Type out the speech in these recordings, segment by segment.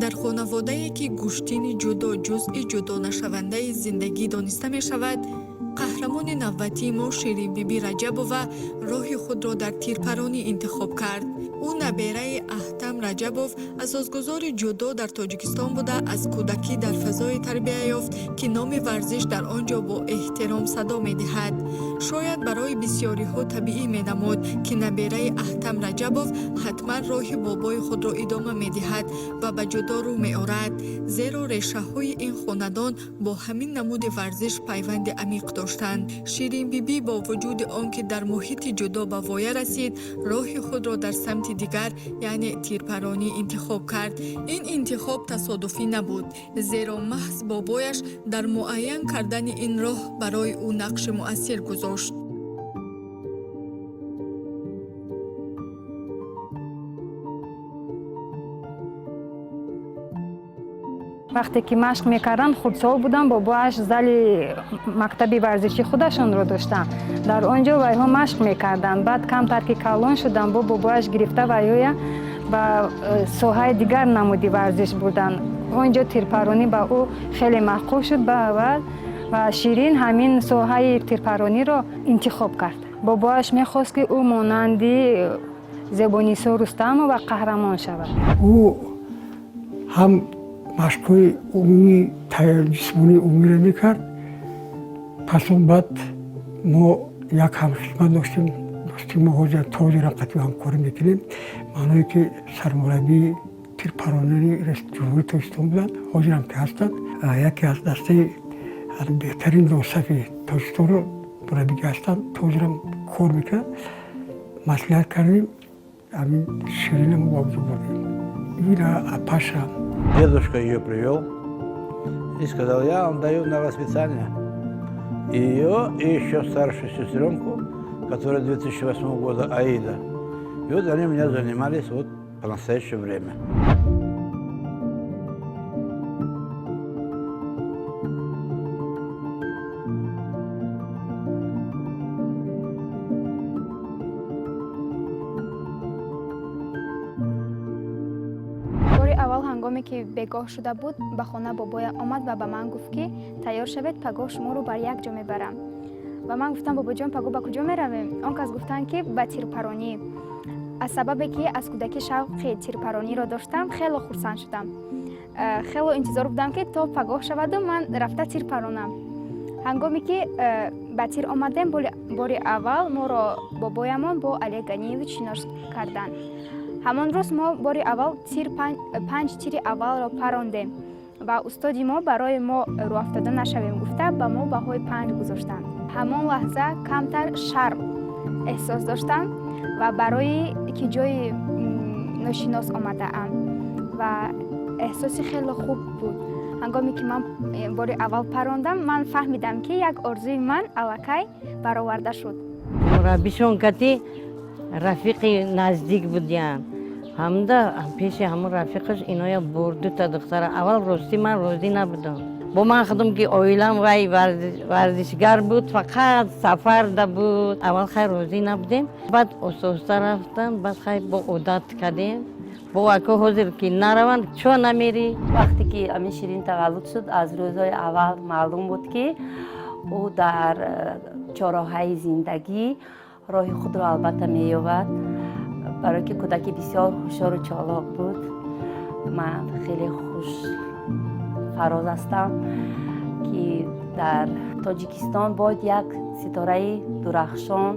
дар хонаводае ки гӯштини ҷудо ҷузъи ҷудонашавандаи зиндагӣ дониста мешавад, қаҳрамони навбатии мо Ширинбибӣ Раҷабова роҳи худро дар тирпаронӣ интихоб кард. ӯ набераи Аҳтам Раҷабов асосгузори ҷудо дар Тоҷикистон буда, аз кӯдакӣ дар фазое тарбия ёфт ки номи варзиш дар он ҷо бо эҳтиром садо медиҳад. шояд барои бисёриҳо табиӣ менамуд ки набераи Аҳтам Раҷабов ҳатман роҳи бобои худро идома медиҳад ва ба ҷудо рӯ меорад, зеро решаҳои ин хонадон бо ҳамин намуди варзиш пайванди амиқ доштанд. Ширинбибӣ бо вуҷуди он ки дар муҳити ҷудо ба воя расид, роҳи худро дар самти дигар, яъне тирпаронӣ интихоб кард. Ин интихоб тасодуфӣ набуд, зеро маҳз бобояш дар муайян кардани ин роҳ барои ӯ нақши муассир гузошт. вақте ки машқ мекарданд, хурдсол буданд, бобоаш зали мактаби варзиши худашонро доштанд. дар он ҷо вайҳо машқ мекарданд. баъд камтар ки калон шуданд, бобоаш гирифта вайҳоя ба соҳаи дигар намуди варзиш бурданд. он ҷо тирпаронӣ ба ӯ хеле маъқул шуд ба аввал ва Ширин ҳамин соҳаи тирпарониро интихоб кард. бобоаш мехост ки ӯ монанди Зебонисо Рустамова қаҳрамон шавад. ӯ ҳам машқҳои умумӣ ҷисмонии умумиро мекард. пас он баъд мо як ҳамхизмат доштем, дӯсти мо ҳозир тоҷи рафқатӣ ҳамкорӣ мекунем. маъное ки сармураббии тирпаронии ҷумҳурии Тоҷикистон буданд, ҳозирам ки ҳастанд. яке аз дастаи беҳтарин носафи Тоҷикистонро мураббӣ ҳастанд, тоҷирам кор мекунад. маслиҳат кардем, ҳамин Ширинам вобиҷо бурдем. Ира Паша. Дедушка ее привел и сказал: я вам даю на воспитание ее и еще старшую сестренку, которая 2008 года, Аида. И вот они у меня занимались вот по настоящее время. ҳангоме ки бегоҳ шуда буд, ба хона бобоя омад ва ба ман гуфт ки тайёр шавед, пагоҳ шуморо бар як ҷо мебарам. ва ман гуфтам: бобоҷон, пагоҳ ба куҷо меравем? Он кас гуфтанд ки ба тирпаронӣ. аз сабабе ки аз кӯдакӣ шавқи тирпарониро доштам, хело хурсанд шудам. хело интизор будам ки то пагоҳ шаваду ман рафта тирпаронам. ҳангоме ки ба тир омадем, бори аввал моро бобоямон бо Олег Ганиевич шинос карданд. ҳамон рӯз мо бори аввал панҷ тири аввалро парондем ва устоди мо барои мо рӯафтода нашавем гуфта ба мо баҳои 5 гузоштанд. ҳамон лаҳза камтар шарм эҳсос доштам ва барои ки ҷои ношинос омадаам ва эҳсоси хеле хуб буд. ҳангоме ки ман бори аввал парондам, ман фаҳмидам ки як орзуи ман аллакай бароварда шуд. мураббишон кати рафиқи наздик будиян. ҳамда пеши ҳамон рафиқаш иноя бурду та духтара. аввал рости ман розӣ набудам. бо ман худам ки оилам вай варзишгар буд, фақат сафарда буд. аввал хай розӣ набудем. баъд ососта рафтам, баъд хай бо одат кардем. бо ако ҳозир ки нараванд, чо намери? вақте ки амин Ширин таваллуд шуд, аз рӯзҳои аввал маълум буд ки ӯ дар чороҳаи зиндагӣ роҳи худро албатта меёбад. барое ки кӯдаки бисёр ҳушёру чолок буд. ман хеле хушфароз ҳастам ки дар Тоҷикистон бояд як ситораи дурахшон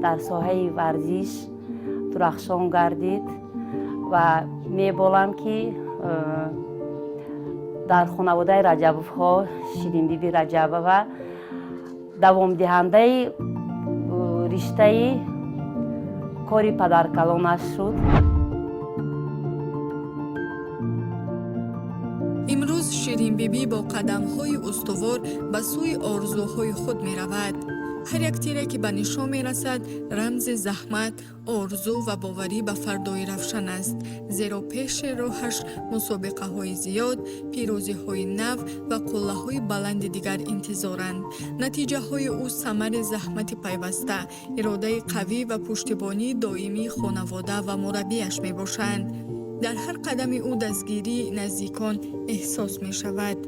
дар соҳаи варзиш дурахшон гардид ва меболам ки дар хонаводаи Раҷабовҳо Ширинбибӣ Раҷабова давомдиҳандаи риштаи кори падаркалонаш шуд. имрӯз Ширинбибӣ бо қадамҳои устувор ба сӯи орзуҳои худ меравад. ҳар як тире ки ба нишон мерасад, рамзи заҳмат, орзу ва боварӣ ба фардои равшан аст, зеро пеши роҳаш мусобиқаҳои зиёд, пирӯзиҳои нав ва қуллаҳои баланди дигар интизоранд. натиҷаҳои ӯ самари заҳмати пайваста, иродаи қавӣ ва пуштибонии доимии хонавода ва мураббияш мебошанд. дар ҳар қадами ӯ дастгирии наздикон эҳсос мешавад.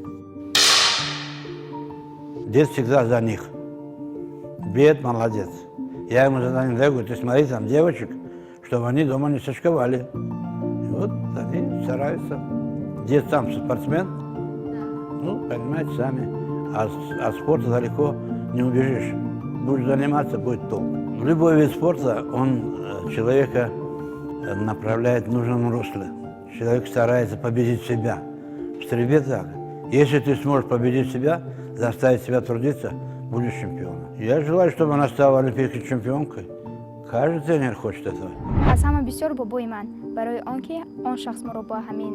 Дед всегда за них. Дед молодец. Я ему иногда говорю, ты смотри там девочек, чтобы они дома не сочковали. И вот они стараются. Дед сам спортсмен, ну, понимаете, сами. А от спорта далеко не убежишь. Будешь заниматься, будет толк. Любой вид спорта, он человека направляет в нужном русле. Человек старается победить себя. В стрельбе так. Если ты сможешь победить себя, заставить себя трудиться, будешь чемпионом. Я желаю, чтобы она стала олимпийской чемпионкой. Каждый тренер хочет этого. аз ҳама бисёр бобои ман барои он ки он шахс моро ба ҳамин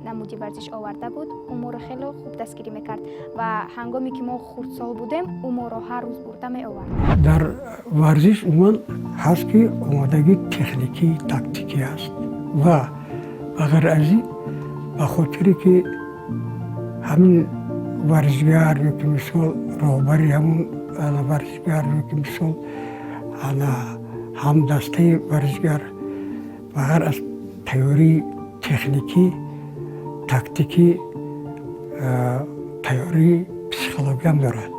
намуди варзиш оварда буд, ӯ моро хеле хуб дастгирӣ мекард ва ҳангоме ки мо хурдсол будем, ӯ моро ҳар рӯз бурда меовард. дар варзиш умуман ҳаст ки омодагӣ техникӣ, тактикӣ аст ва ба ғайр аз ин ба хотире ки ҳамин варзишгар ёки мисол роҳбари ҳамон варзишгар ёки мисол ҳамдастаи варзишгар ба ғайр аз тайёрии техникӣ, тактикӣ, тайёрии психологиям дорад.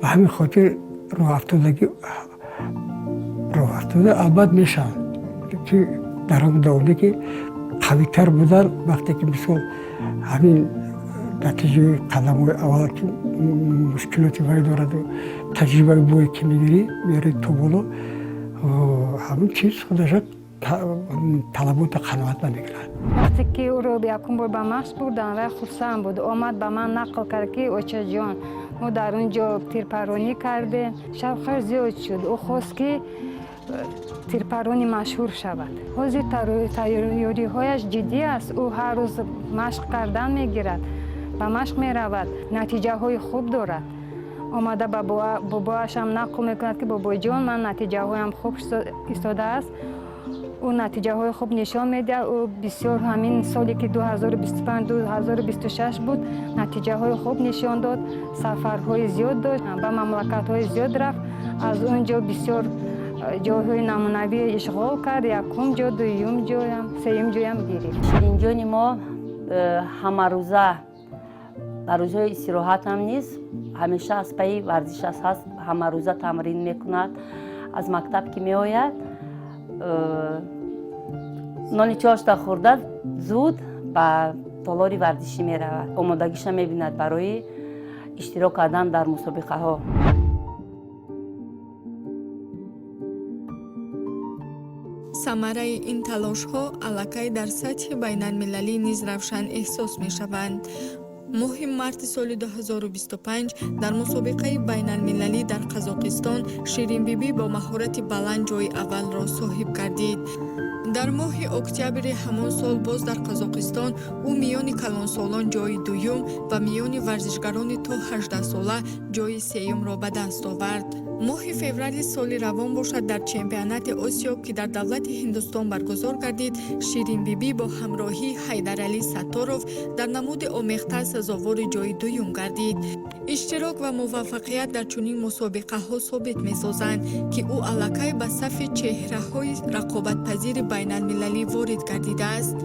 ба ҳамин хотир роҳафтода албат мешаванд ки дар он давоме ки қавитар будан вақте ки мисол ҳамин натиҷаи қадамҳои аввал ки мушкилоти вай дораду таҷрибаи бое ки мегирӣ меёрӣ то боло, ҳамин чиз худаша талабота қаноат намекунад. вақте ки ӯро якум бор ба машқ бурдам, вай хурсанд буд. омад ба ман нақл кард ки очаҷон, мо дар он ҷо тирпаронӣ кардем. шавқаш зиёд шуд. ӯ хост ки тирпаронӣ машҳур шавад. ҳозир тайёриҳояш ҷиддӣ аст. ӯ ҳар рӯз машқ кардан мегирад, ба машқ меравад, натиҷаҳои хуб дорад. омада ба бобоашам нақл мекунад ки бобоҷон, ман натиҷаҳоям хуб истодааст. ӯ натиҷаҳои хуб нишон медиҳад. ӯ бисёр ҳамин соле ки 2025-2026 буд, натиҷаҳои хуб нишон дод, сафарҳои зиёд дошт, ба мамлакатҳои зиёд рафт. аз он ҷо бисёр ҷойҳои намунавӣ ишғол кард. якум ҷо, дуюм ҷоям, сеюм ҷоям гирифт. ширинҷони мо ҳамарӯза дар рӯзҳои истироҳат ҳам низ ҳамеша аз пайи варзишаш ҳаст. ҳамарӯза тамрин мекунад. аз мактаб ки меояд, нони чошта хӯрда зуд ба толори варзишӣ меравад. омодагиша мебинад барои иштирок кардан дар мусобиқаҳо. самараи ин талошҳо аллакай дар сатҳи байналмилалӣ низ равшан эҳсос мешаванд. моҳи марти соли 2025 дар мусобиқаи байналмилалӣ дар Қазоқистон Ширинбибӣ бо маҳорати баланд ҷойи аввалро соҳиб гардид. дар моҳи октябри ҳамон сол боз дар Қазоқистон ӯ миёни калонсолон ҷойи дуюм ва миёни варзишгарони то 18 сола ҷойи сеюмро ба даст овард. моҳи феврали соли равон бошад дар чемпионати Осиё ки дар давлати Ҳиндустон баргузор гардид, Ширинбибӣ бо ҳамроҳии Ҳайдаралӣ Сатторов дар намуди омехта сазовори ҷойи дуюм гардид. иштирок ва муваффақият дар чунин мусобиқаҳо собит месозанд, ки ӯ аллакай ба сафи чеҳраҳои рақобатпазири байналмилалӣ ворид гардидааст.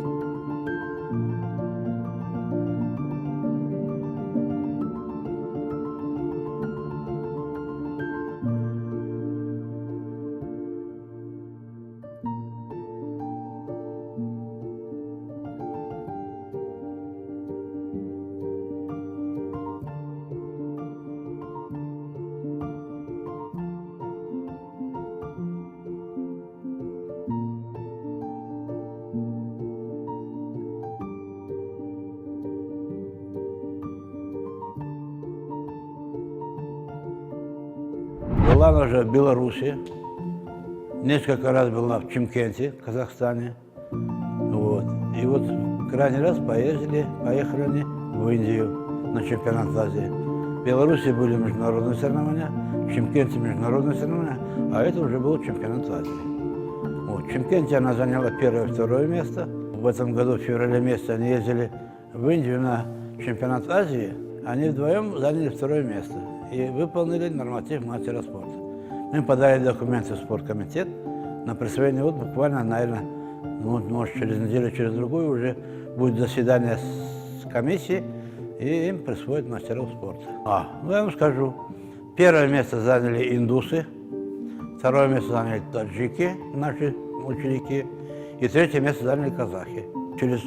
Была она уже в Беларуси, несколько раз была в Чимкенте, Казахстане. Вот. И вот крайний раз поехали они в Индию на чемпионат в Азии. В Беларуси были международные соревнования, в Чимкенте международные соревнования, а это уже был чемпионат в Азии. Вот. В Чимкенте она заняла первое и второе место. В этом году, в феврале месяце, они ездили в Индию на чемпионат Азии, они вдвоем заняли второе место и выполнили норматив мастера спорта. Мы подали документы в спорткомитет на присвоение, вот буквально, наверное, Вот, может, через неделю, через другую уже будет заседание с комиссией, и им присвоят мастеров спорта. Ну я вам скажу, первое место заняли индусы, второе место заняли таджики, наши ученики, и третье место заняли казахи. Через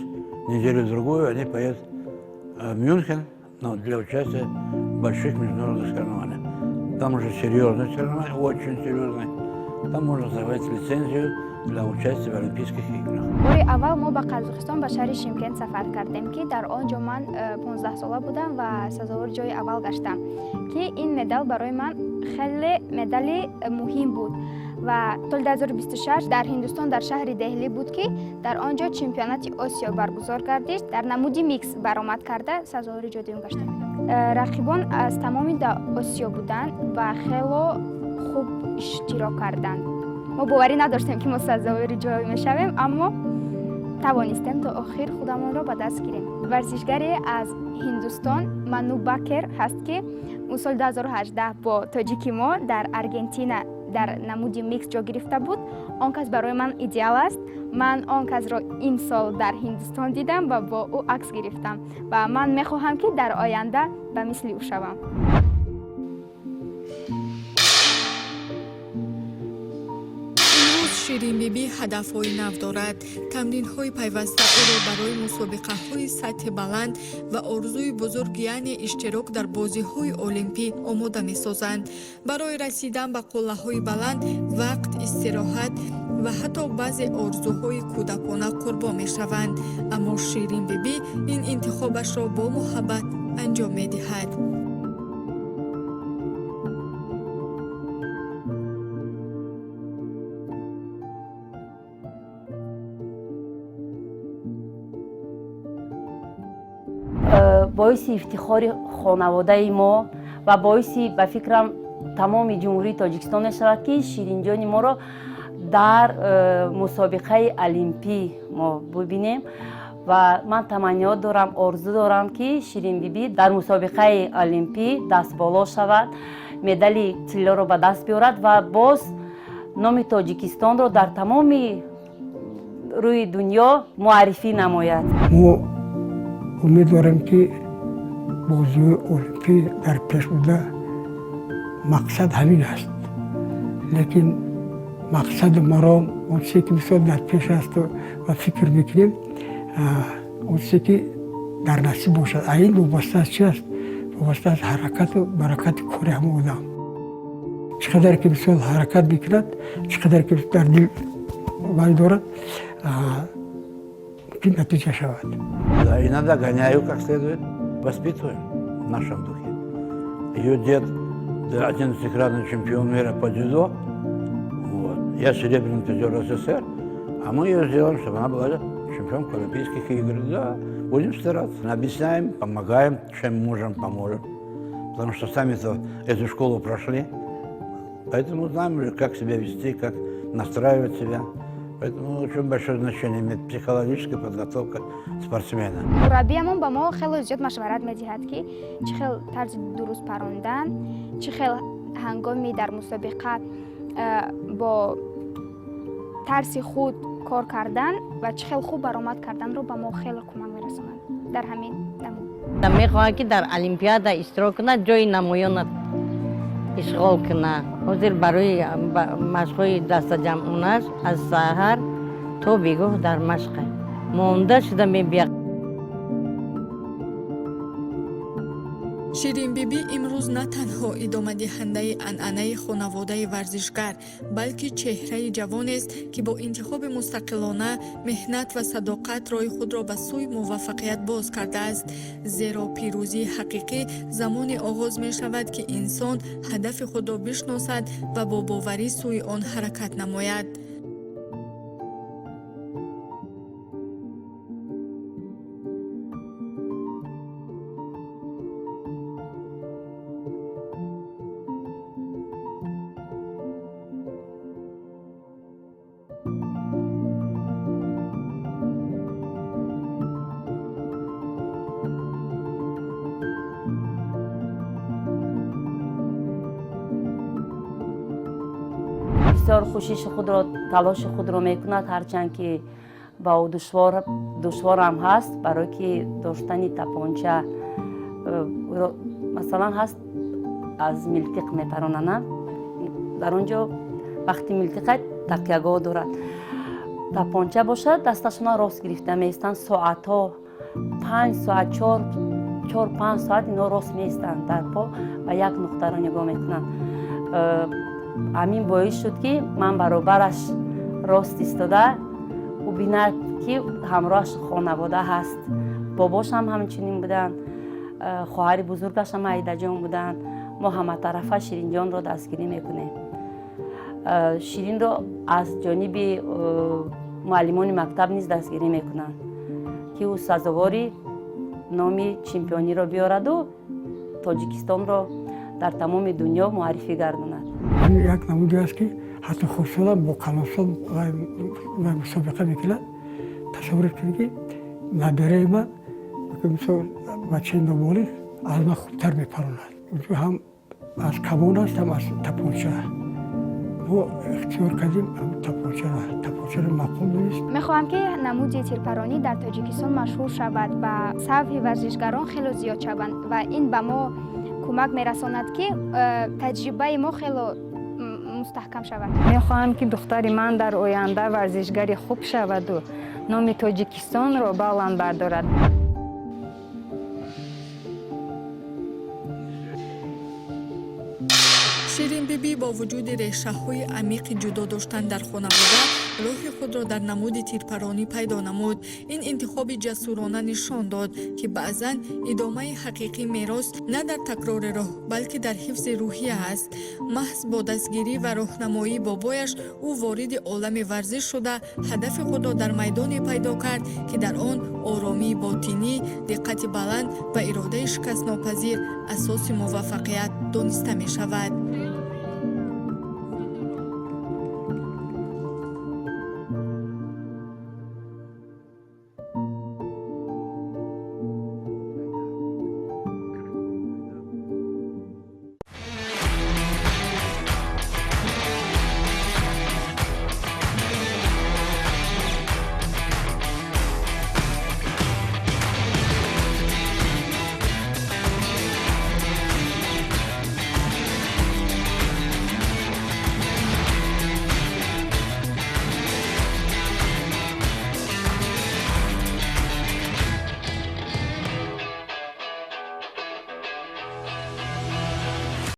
неделю-другую они поедут в Мюнхен для участия в больших международных соревнованиях. Там уже серьезные соревнования, очень серьезные. Там можно завоевать лицензию для участия в Олимпийских играх. бори аввал мо ба Қазоқистон ба шаҳри Шимкент сафар кардем, ки дар он ҷо ман 15 сола будам ва сазовори ҷои аввал гаштам, ки ин медал барои ман хеле медали муҳим буд. ва соли 2026 дар Ҳиндустон дар шаҳри Деҳлӣ буд, ки дар он ҷо чемпионати Осиё баргузор гардид. Дар намуди микс баромад карда сазовори ҷои дуюм гаштам. рақибон аз тамоми Осиё буданд ва хело хуб иштирок карданд. мо боварӣ надоштем, ки мо сазовори ҷой мешавем, аммо тавонистем то охир худамонро ба даст гирем. варзишгаре аз Ҳиндустон Ману Бакер ҳаст, ки ун соли 2018 бо тоҷики мо дар Аргентина дар намуди микс ҷо гирифта буд. Он кас барои ман идеал аст. ман он касро ин сол дар Ҳиндустон дидам ва бо ӯ акс гирифтам ва ман мехоҳам, ки дар оянда ба мисли ӯ шавам. ширинбибӣ ҳадафҳои нав дорад. тамринҳои пайваста ӯро барои мусобиқаҳои сатҳи баланд ва орзуи бузург, яъне иштирок дар бозиҳои олимпӣ омода месозанд. барои расидан ба қуллаҳои баланд вақт, истироҳат ва ҳатто баъзе орзуҳои кӯдакона қурбон мешаванд. аммо ширинбибӣ ин интихобашро бо муҳаббат анҷом медиҳад. боиси ифтихори хонаводаи мо ва боиси ба фикрам тамоми ҷумҳурии Тоҷикистон мешавад, ки ширинҷони моро дар мусобиқаи олимпӣ мо бибинем ва ман таманниёт дорам, орзу дорам, ки ширинбибӣ дар мусобиқаи олимпӣ дастболо шавад, медали тиллоро ба даст биёрад ва боз номи Тоҷикистонро дар тамоми рӯи дунё муаррифӣ намояд. умед дорем, ки бозиҳои олимпӣ дар пеш буда мақсад ҳамин аст. лекин мақсади маро он чизе ки мисол дар пеш асту ва фикр мекунем, он чизе ки дар насиб бошад. ин вобаста аст чи аст? вобаста аст ҳаракату баракати кори ҳама одам. чӣ қадар ки мисол ҳаракат мекунад, чӣ қадар ки дар дил вай дорад, натиҷа шавад. Иногда гоняю как следует, воспитываем в нашем духе. Ее дед 11-кратный чемпион мира по дзюдо, вот. Я серебряный призер СССР, а мы ее сделаем, чтобы она была чемпионкой Олимпийских игр. Да, будем стараться, объясняем, помогаем, чем можем, поможем. Потому что сами-то эту школу прошли, поэтому знаем уже, как себя вести, как настраивать себя. Поэтому очень большое значение имеет психологическая подготовка спортсмена. мураббиамон ба мо хеле зиёд машварат медиҳад, ки чӣ хел тарзи дуруст парондан, чӣ хел ҳангоми дар мусобиқа бо тарси худ кор кардан ва чӣ хел хуб баромад карданро ба мо хеле кӯмак мерасонад дар ҳамин намуд. мехоҳад, ки дар олимпиада иштирок кунад, ҷои намоёнат ишғол кунад. ҳозир барои машқҳои дастаҷамъунаш аз саҳар то бегоҳ дар машқе монда шуда мебияд. ширинбибӣ имрӯз на танҳо идомадиҳандаи анъанаи хонаводаи варзишгар, балки чеҳраи ҷавонест, ки бо интихоби мустақилона, меҳнат ва садоқат роҳи худро ба сӯи муваффақият боз кардааст. зеро пирӯзии ҳақиқӣ замоне оғоз мешавад, ки инсон ҳадафи худро бишносад ва бо боварӣ сӯи он ҳаракат намояд. бисёр кӯшиши худро, талоши худро мекунад, ҳарчанд ки ба ӯ душворам ҳаст, барое ки доштани тапонча масалан ҳаст аз милтиқ мепаронанам. дар он ҷо вақти милтиқат такягоҳ дорад, тапонча бошад, дасташона рост гирифта меистанд, соатҳо 5 соат 4-5 соат ино рост меистанд дар по ва як нуқтаро нигоҳ мекунанд. ҳамин боис шуд ки ман баробараш рост истода ӯ бинад ки ҳамроҳаш хонавода ҳаст. Бобошам ҳамчунин буданд, хоҳари бузургашам Аидаҷон буданд. мо ҳаматарафа Ширинҷонро дастгирӣ мекунем. Ширинро аз ҷониби муаллимони мактаб низ дастгирӣ мекунанд ки ӯ сазовори номи чемпиониро биёраду Тоҷикистонро дар тамоми дунё муаррифӣ гардонад. як намуди аст ки ҳатто хурсолам бо калонсон ва мусобиқа мекунад. тасаввур кунед ки набераи ман мисол бачаи ноболиғ аз ман хубтар мепаронад. ҳам аз камон аст, ҳам аз тапонча. мо ихтиёр кардем тапончаро мақом донистем. мехоҳам ки намуди тирпаронӣ дар Тоҷикистон машҳур шавад ва савҳи варзишгарон хеле зиёд шаванд ва ин ба мо кӯмак мерасонад ки таҷрибаи мо хеле мустаҳкам шавад. мехоҳам ки духтари ман дар оянда варзишгари хуб шаваду номи Тоҷикистонро баланд бардорад. ширинбибӣ бо вуҷуди решаҳои амиқи ҷудо доштан дар хонавода роҳи худро дар намуди тирпаронӣ пайдо намуд. Ин интихоби ҷасурона нишон дод ки баъзан идомаи ҳақиқии мерос на дар такрори роҳ, балки дар ҳифзи рӯҳия аст. маҳз бо дастгирӣ ва роҳнамоии бобояш ӯ вориди олами варзиш шуда ҳадафи худро дар майдоне пайдо кард ки дар он оромии ботинӣ, диққати баланд ва иродаи шикастнопазир асоси муваффақият дониста мешавад.